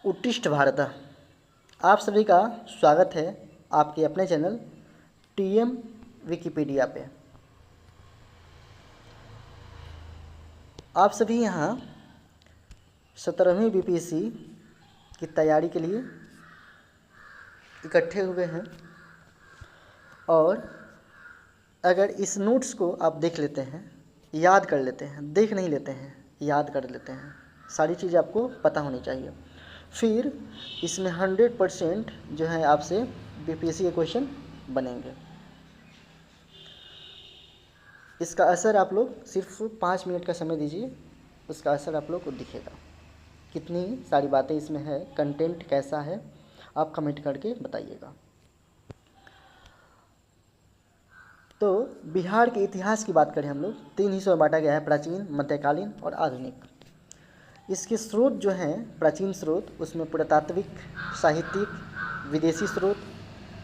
उत्तिष्ठ भारत। आप सभी का स्वागत है आपके अपने चैनल टीएम विकिपीडिया पे। आप सभी यहाँ 17वीं बीपीएससी की तैयारी के लिए इकट्ठे हुए हैं और अगर इस नोट्स को आप देख लेते हैं, याद कर लेते हैं, देख नहीं लेते हैं, याद कर लेते हैं, सारी चीज़ें आपको पता होनी चाहिए, फिर इसमें 100% जो है आपसे बीपीएससी के क्वेश्चन बनेंगे। इसका असर आप लोग सिर्फ 5 मिनट का समय दीजिए, उसका असर आप लोग को दिखेगा। कितनी सारी बातें इसमें है, कंटेंट कैसा है, आप कमेंट करके बताइएगा। तो बिहार के इतिहास की बात करें हम लोग, 3 हिस्सों में बांटा गया है, प्राचीन, मध्यकालीन और आधुनिक। इसके स्रोत जो हैं, प्राचीन स्रोत, उसमें पुरातात्विक, साहित्यिक, विदेशी स्रोत,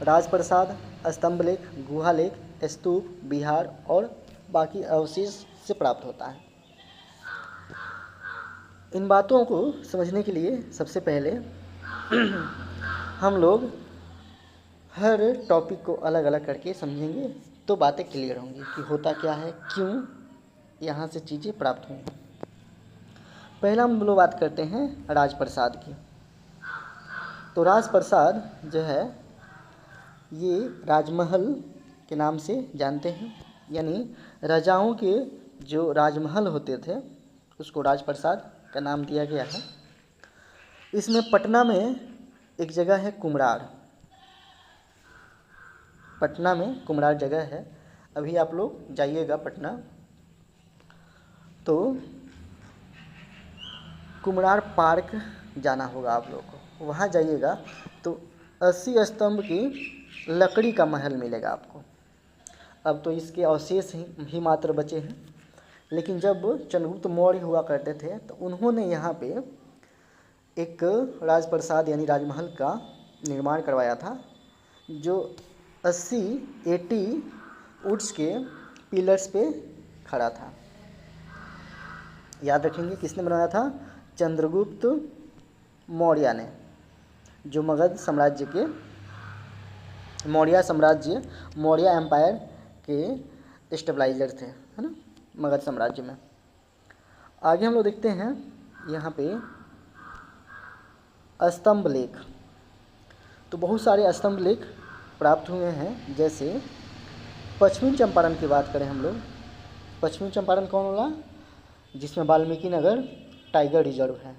राजप्रसाद, स्तंभलेख, गुहालेख, स्तूप, बिहार और बाकी अवशेष से प्राप्त होता है। इन बातों को समझने के लिए सबसे पहले हम लोग हर टॉपिक को अलग अलग करके समझेंगे तो बातें क्लियर होंगी कि होता क्या है, क्यों यहाँ से चीज़ें प्राप्त हुई। पहला हम लोग बात करते हैं राजप्रसाद की। तो राजप्रसाद जो है ये राजमहल के नाम से जानते हैं, यानी राजाओं के जो राजमहल होते थे उसको राजप्रसाद का नाम दिया गया है। इसमें पटना में एक जगह है कुम्हरार, पटना में कुम्हरार जगह है। अभी आप लोग जाइएगा पटना तो कुम्हरार पार्क जाना होगा आप लोग को, वहाँ जाइएगा तो 80 स्तंभ की लकड़ी का महल मिलेगा आपको। अब तो इसके अवशेष ही मात्र बचे हैं, लेकिन जब चंद्रगुप्त मौर्य हुआ करते थे तो उन्होंने यहाँ पे एक राजप्रसाद यानी राजमहल का निर्माण करवाया था, जो 80 वुड्स के पिलर्स पे खड़ा था। याद रखेंगे किसने बनाया था? चंद्रगुप्त मौर्य ने, जो मगध साम्राज्य के मौर्य एम्पायर के स्टेबलाइजर थे, है ना, मगध साम्राज्य में। आगे हम लोग देखते हैं यहाँ पे स्तंभ लेख। तो बहुत सारे स्तंभ लेख प्राप्त हुए हैं। जैसे पश्चिमी चंपारण की बात करें हम लोग, पश्चिमी चंपारण कौन होगा? जिसमें वाल्मीकि नगर टाइगर रिजर्व है।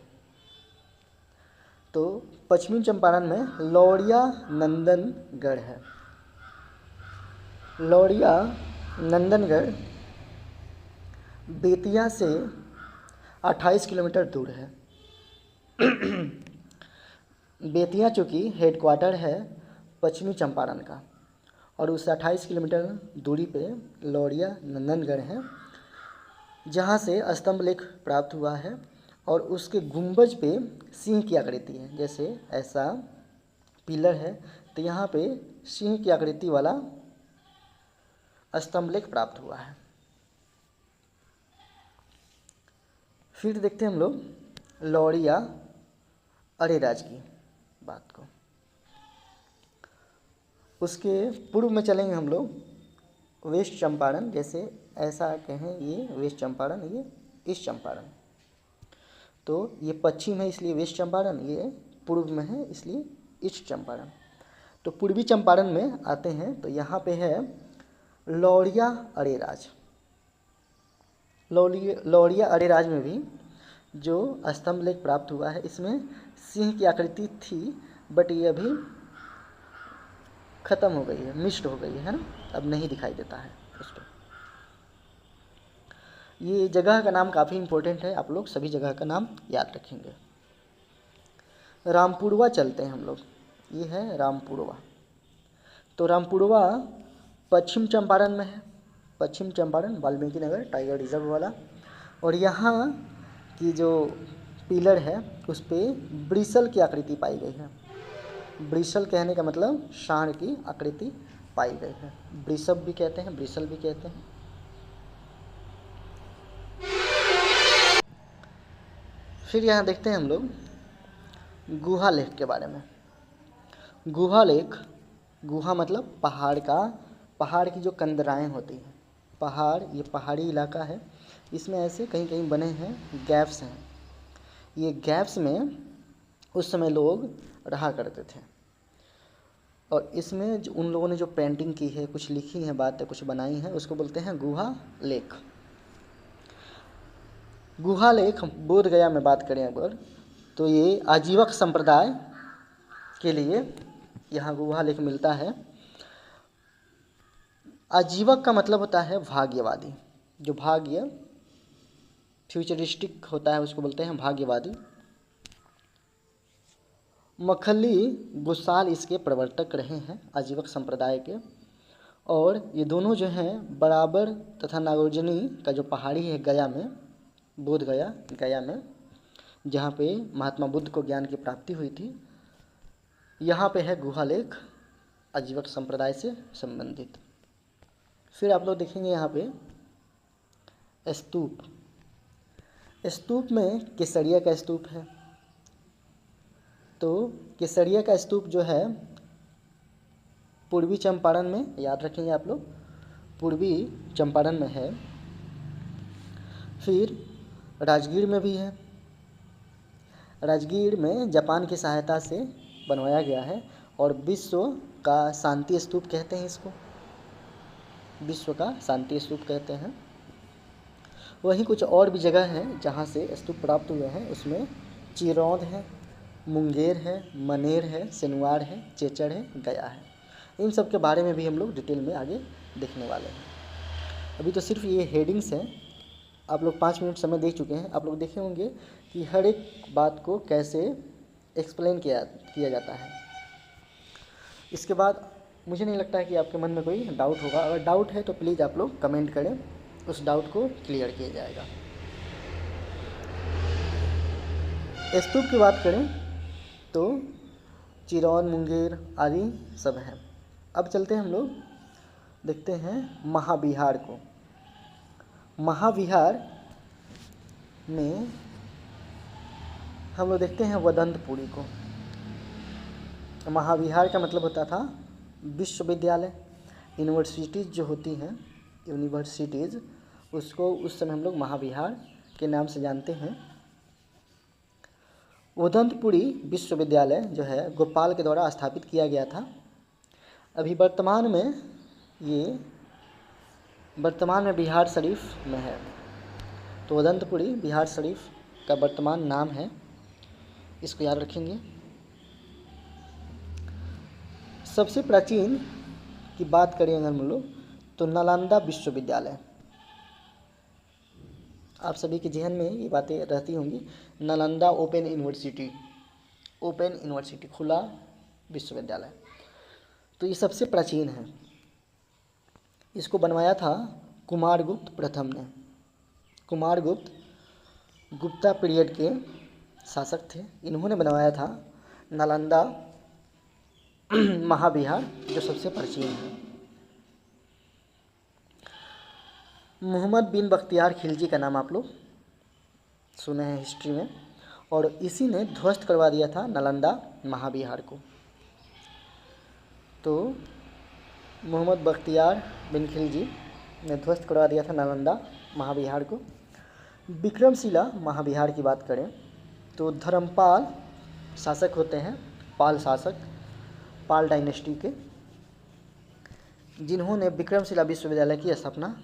तो पश्चिमी चंपारण में लौरिया नंदनगढ़ है। लौरिया नंदनगढ़ बेतिया से 28 किलोमीटर दूर है। बेतिया चूँकि हेडक्वार्टर है पश्चिमी चंपारण का, और उससे 28 किलोमीटर दूरी पे लौरिया नंदनगढ़ है, जहाँ से स्तंभ लेख प्राप्त हुआ है। और उसके गुंबज पे सिंह की आकृति है, जैसे ऐसा पिलर है तो यहाँ पे सिंह की आकृति वाला स्तंभ लेख प्राप्त हुआ है। फिर देखते हैं हम लोग लौरिया अरेराज की बात को। उसके पूर्व में चलेंगे हम लोग वेस्ट चंपारण, जैसे ऐसा कहें ये वेस्ट चंपारण, ये ईस्ट चंपारण। तो ये पश्चिम है इसलिए वेस्ट चंपारण, ये पूर्व में है इसलिए ईस्ट चंपारण। तो पूर्वी चंपारण में आते हैं तो यहाँ पे है लौरिया अरेराज। लौरिया अरेराज में भी जो स्तंभ लेख प्राप्त हुआ है, इसमें सिंह की आकृति थी, बट ये अभी ख़त्म हो गई है, मिस्ट हो गई है ना, अब नहीं दिखाई देता है उस पर। ये जगह का नाम काफ़ी इम्पोर्टेंट है, आप लोग सभी जगह का नाम याद रखेंगे। रामपुरवा चलते हैं हम लोग, ये है रामपुरवा। तो रामपुरवा पश्चिम चंपारण में है, पश्चिम चंपारण वाल्मीकि नगर टाइगर रिजर्व वाला। और यहाँ की जो पिलर है उस पर ब्रिसल की आकृति पाई गई है। ब्रिसल कहने का मतलब सांड की आकृति पाई गई है। ब्रिसब भी कहते हैं, ब्रिसल भी कहते हैं। फिर यहाँ देखते हैं हम लोग गुहा लेख के बारे में। गुहा लेख, गुहा मतलब पहाड़ की जो कंदराएँ होती हैं, पहाड़, ये पहाड़ी इलाका है, इसमें ऐसे कहीं कहीं बने हैं गैप्स हैं। ये गैप्स में उस समय लोग रहा करते थे, और इसमें जो उन लोगों ने जो पेंटिंग की है, कुछ लिखी है बातें, कुछ बनाई हैं, उसको बोलते हैं गुहा लेख। गुहा लेख बोध गया में बात करें अगर, तो ये आजीवक संप्रदाय के लिए यहाँ गुहा लेख मिलता है। आजीवक का मतलब होता है भाग्यवादी, जो भाग्य फ्यूचरिस्टिक होता है उसको बोलते हैं भाग्यवादी। मखली गुसाल इसके प्रवर्तक रहे हैं आजीवक संप्रदाय के, और ये दोनों जो हैं बराबर तथा नागौरजनी का जो पहाड़ी है गया में, बोध गया में, जहाँ पे महात्मा बुद्ध को ज्ञान की प्राप्ति हुई थी, यहाँ पे है गुहा लेख आजीवक संप्रदाय से संबंधित। फिर आप लोग देखेंगे यहाँ पे स्तूप। स्तूप में केसरिया का स्तूप है। तो केसरिया का स्तूप जो है पूर्वी चंपारण में, याद रखेंगे आप लोग, पूर्वी चंपारण में है। फिर राजगीर में भी है। राजगीर में जापान की सहायता से बनवाया गया है, और विश्व का शांति स्तूप कहते हैं इसको, विश्व का शांति स्तूप कहते हैं। वहीं कुछ और भी जगह हैं जहाँ से स्तूप प्राप्त हुए हैं, उसमें चिरौंद है, मुंगेर है, मनेर है, सिनवार है, चेचड़ है, गया है। इन सब के बारे में भी हम लोग डिटेल में आगे देखने वाले हैं। अभी तो सिर्फ ये हेडिंग्स हैं, आप लोग 5 मिनट समय दे चुके हैं। आप लोग देखे होंगे कि हर एक बात को कैसे एक्सप्लेन किया जाता है। इसके बाद मुझे नहीं लगता है कि आपके मन में कोई डाउट होगा। अगर डाउट है तो प्लीज़ आप लोग कमेंट करें, उस डाउट को क्लियर किया जाएगा। स्तूप की बात करें तो चिरौंद, मुंगेर आदि सब हैं। अब चलते हैं हम लोग देखते हैं महाविहार को। महाविहार में हम लोग देखते हैं वदंतपुरी को। महाविहार का मतलब होता था विश्वविद्यालय, यूनिवर्सिटीज़ जो होती हैं, यूनिवर्सिटीज़, उसको उस समय हम लोग महाविहार के नाम से जानते हैं। वदंतपुरी विश्वविद्यालय जो है गोपाल के द्वारा स्थापित किया गया था। अभी वर्तमान में बिहार शरीफ में है। तो वदंतपुरी बिहार शरीफ का वर्तमान नाम है, इसको याद रखेंगे। सबसे प्राचीन की बात करें अगर हम लोग तो नालंदा विश्वविद्यालय, आप सभी के जहन में ये बातें रहती होंगी। नालंदा ओपन यूनिवर्सिटी, खुला विश्वविद्यालय, तो ये सबसे प्राचीन है। इसको बनवाया था कुमारगुप्त प्रथम ने। कुमारगुप्त गुप्ता पीरियड के शासक थे, इन्होंने बनवाया था नालंदा महाविहार, जो सबसे प्राचीन है। मोहम्मद बिन बख्तियार खिलजी का नाम आप लोग सुने हैं हिस्ट्री में, और इसी ने ध्वस्त करवा दिया था नालंदा महाविहार को। तो मोहम्मद बख्तियार बिन खिलजी ने ध्वस्त करवा दिया था नालंदा महाविहार को। विक्रमशिला महाविहार की बात करें तो धर्मपाल शासक होते हैं, पाल शासक, पाल डायनेस्टी के, जिन्होंने विक्रमशिला विश्वविद्यालय की स्थापना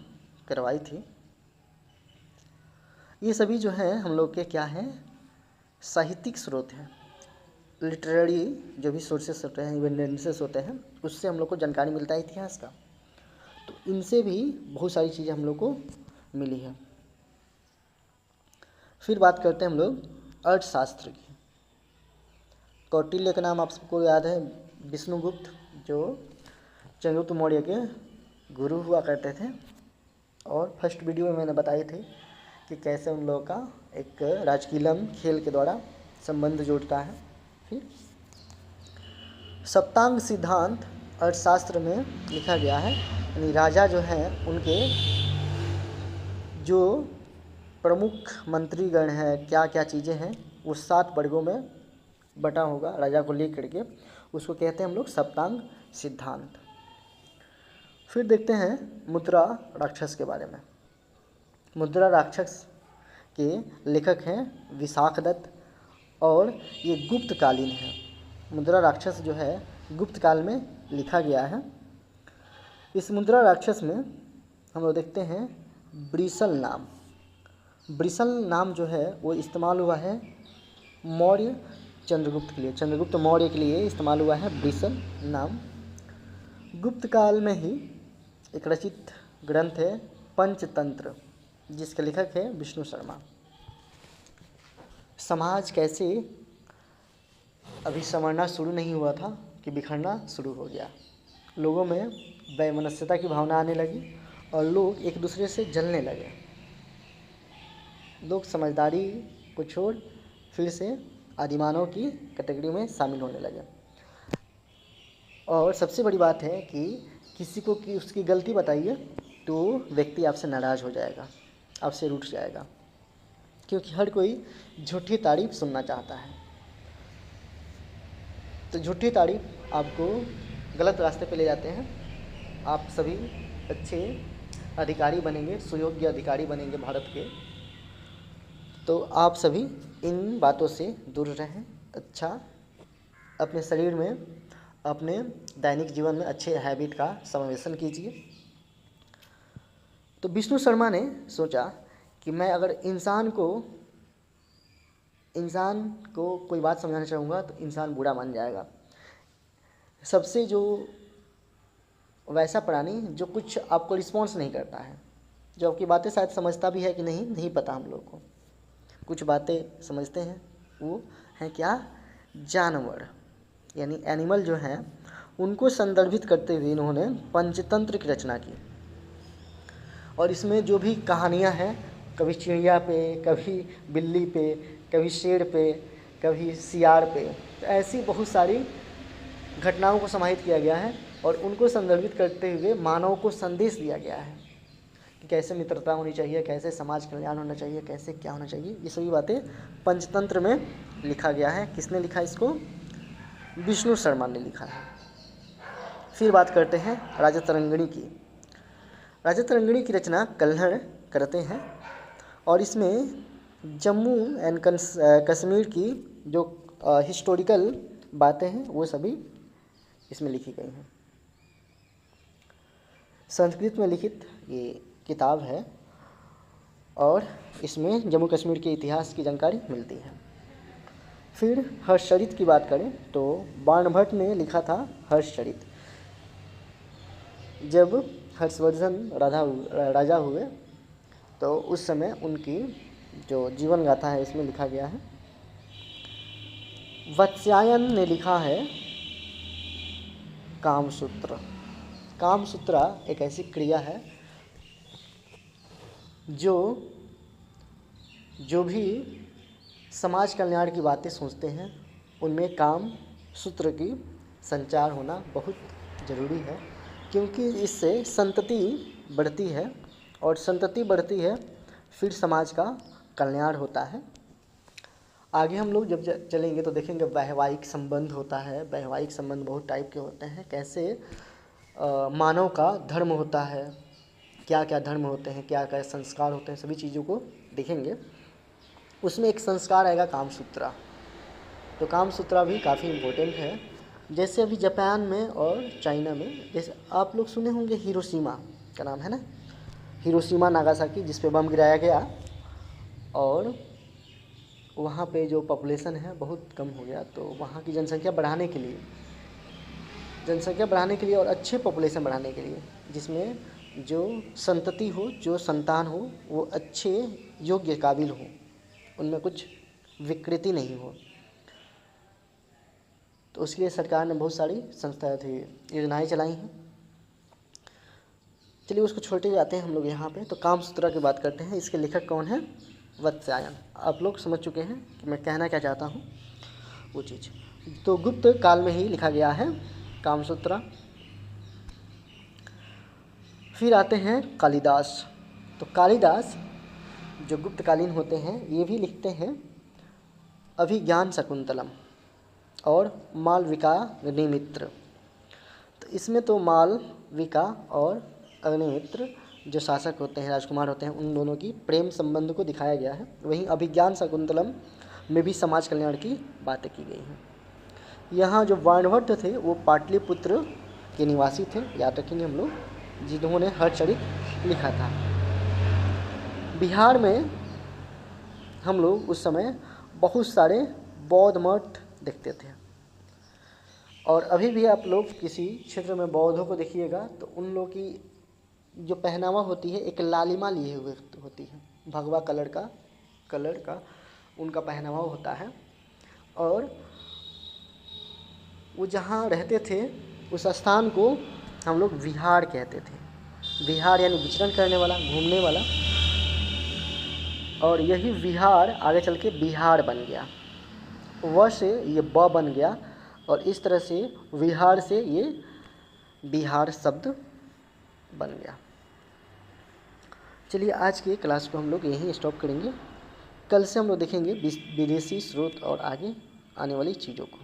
करवाई थी। ये सभी जो हैं हम लोग के क्या हैं, साहित्यिक स्रोत हैं, लिटरेरी जो भी सोर्सेस होते हैं, एविडेंसेस होते हैं, उससे हम लोग को जानकारी मिलता है इतिहास का। तो इनसे भी बहुत सारी चीज़ें हम लोग को मिली है। फिर बात करते हैं हम लोग अर्थशास्त्र की। कौटिल्य का नाम आप सबको याद है, विष्णुगुप्त, जो चंद्रगुप्त मौर्य के गुरु हुआ करते थे, और फर्स्ट वीडियो में मैंने बताई थी कि कैसे उन लोगों का एक राजकीलम खेल के द्वारा संबंध जोड़ता है। फिर सप्तांग सिद्धांत अर्थशास्त्र में लिखा गया है, यानी राजा जो हैं उनके जो प्रमुख मंत्रीगण हैं, क्या क्या चीज़ें हैं, वो 7 वर्गों में बटा होगा राजा को लेकर के, उसको कहते हैं हम लोग सप्तांग सिद्धांत। फिर देखते हैं मुद्रा राक्षस के बारे में। मुद्रा राक्षस के लेखक हैं विशाखदत्त और ये गुप्तकालीन है। मुद्रा राक्षस जो है गुप्त काल में लिखा गया है। इस मुद्रा राक्षस में हम लोग देखते हैं ब्रिसल नाम। ब्रिसल नाम जो है वो इस्तेमाल हुआ है मौर्य चंद्रगुप्त के लिए, चंद्रगुप्त मौर्य के लिए इस्तेमाल हुआ है ब्रिसल नाम। गुप्त काल में ही एक रचित ग्रंथ है पंचतंत्र, जिसके लेखक है विष्णु शर्मा। समाज कैसे अभी संवरना शुरू नहीं हुआ था कि बिखरना शुरू हो गया। लोगों में वैमनस्यता की भावना आने लगी और लोग एक दूसरे से जलने लगे। लोग समझदारी को छोड़ फिर से आदिमानव की कैटेगरी में शामिल होने लगे। और सबसे बड़ी बात है कि किसी को कि उसकी गलती बताइए तो व्यक्ति आपसे नाराज़ हो जाएगा, आपसे रूठ जाएगा, क्योंकि हर कोई झूठी तारीफ सुनना चाहता है। तो झूठी तारीफ आपको गलत रास्ते पे ले जाते हैं। आप सभी अच्छे अधिकारी बनेंगे, सुयोग्य अधिकारी बनेंगे भारत के। तो आप सभी इन बातों से दूर रहें। अच्छा अपने शरीर में, अपने दैनिक जीवन में अच्छे हैबिट का समावेशन कीजिए। तो विष्णु शर्मा ने सोचा कि मैं अगर इंसान को कोई बात समझाना चाहूँगा तो इंसान बुरा मान जाएगा। सबसे जो वैसा प्राणी जो कुछ आपको रिस्पॉन्स नहीं करता है, जो आपकी बातें शायद समझता भी है कि नहीं पता। हम लोग को कुछ बातें समझते हैं, वो हैं क्या, जानवर यानी एनिमल जो हैं, उनको संदर्भित करते हुए इन्होंने पंचतंत्र की रचना की। और इसमें जो भी कहानियाँ हैं, कभी चिड़िया पे, कभी बिल्ली पे, कभी शेर पे, कभी सियार पे, तो ऐसी बहुत सारी घटनाओं को समाहित किया गया है और उनको संदर्भित करते हुए मानव को संदेश दिया गया है कि कैसे मित्रता होनी चाहिए, कैसे समाज कल्याण होना चाहिए, कैसे क्या होना चाहिए। ये सभी बातें पंचतंत्र में लिखा गया है। किसने लिखा इसको? विष्णु शर्मा ने लिखा है। फिर बात करते हैं राजा तरंगिणी की। राजा तरंगिणी की रचना कल्हड़ करते हैं और इसमें जम्मू एंड कश्मीर की जो हिस्टोरिकल बातें हैं वो सभी इसमें लिखी गई हैं। संस्कृत में लिखित ये किताब है और इसमें जम्मू कश्मीर के इतिहास की जानकारी मिलती है। फिर हर्षचरित की बात करें तो बाणभट्ट ने लिखा था हर्षचरित। जब हर्षवर्धन राजा हुए तो उस समय उनकी जो जीवन गाथा है इसमें लिखा गया है। वत्स्यायन ने लिखा है कामसूत्र। कामसूत्रा एक ऐसी क्रिया है जो भी समाज कल्याण की बातें सोचते हैं उनमें काम सूत्र की संचार होना बहुत ज़रूरी है, क्योंकि इससे संतति बढ़ती है और संतति बढ़ती है फिर समाज का कल्याण होता है। आगे हम लोग जब चलेंगे तो देखेंगे वैवाहिक संबंध होता है। वैवाहिक संबंध बहुत टाइप के होते हैं, कैसे मानव का धर्म होता है, क्या क्या धर्म होते हैं, क्या क्या संस्कार होते हैं, सभी चीज़ों को देखेंगे। उसमें एक संस्कार आएगा कामसूत्रा। तो कामसूत्रा भी काफ़ी इम्पोर्टेंट है। जैसे अभी जापान में और चाइना में, जैसे आप लोग सुने होंगे हिरोशिमा का नाम है ना, हिरोशिमा नागासाकी, जिस पे बम गिराया गया और वहाँ पे जो पॉपुलेशन है बहुत कम हो गया। तो वहाँ की जनसंख्या बढ़ाने के लिए और अच्छे पॉपुलेशन बढ़ाने के लिए, जिसमें जो संतति हो, जो संतान हो, वो अच्छे योग्य काबिल हो, उनमें कुछ विकृति नहीं हो, तो उसके लिए सरकार ने बहुत सारी योजनाएं चलाई हैं। चलिए उसको छोड़ते जाते हैं हम लोग यहाँ पे। तो कामसूत्रा की बात करते हैं। इसके लेखक कौन है? वत्स्यायन। आप लोग समझ चुके हैं कि मैं कहना क्या चाहता हूँ वो चीज़। तो गुप्त काल में ही लिखा गया है कामसूत्रा। फिर आते हैं कालिदास। तो कालिदास जो गुप्तकालीन होते हैं ये भी लिखते हैं अभिज्ञान शकुंतलम। और मालविका अग्निमित्र। तो इसमें तो मालविका और अग्निमित्र जो शासक होते हैं, राजकुमार होते हैं, उन दोनों की प्रेम संबंध को दिखाया गया है। वहीं अभिज्ञान शाकुंतलम में भी समाज कल्याण की बातें की गई हैं। यहाँ जो बाणभट्ट थे वो पाटलिपुत्र के निवासी थे, याद रखेंगे हम लोग, जिन्होंने हरचरित लिखा था। बिहार में हम लोग उस समय बहुत सारे बौद्ध मठ देखते थे, और अभी भी आप लोग किसी क्षेत्र में बौद्धों को देखिएगा तो उन लोग की जो पहनावा होती है एक लालिमा लिए हुए होती है, भगवा कलर का उनका पहनावा होता है। और वो जहाँ रहते थे उस स्थान को हम लोग विहार कहते थे। विहार यानी विचरण करने वाला, घूमने वाला। और यही विहार आगे चल के बिहार बन गया, व से ये ब बन गया, और इस तरह से विहार से ये बिहार शब्द बन गया। चलिए आज के क्लास को हम लोग यहीं स्टॉप करेंगे। कल से हम लोग देखेंगे विदेशी स्रोत और आगे आने वाली चीज़ों को।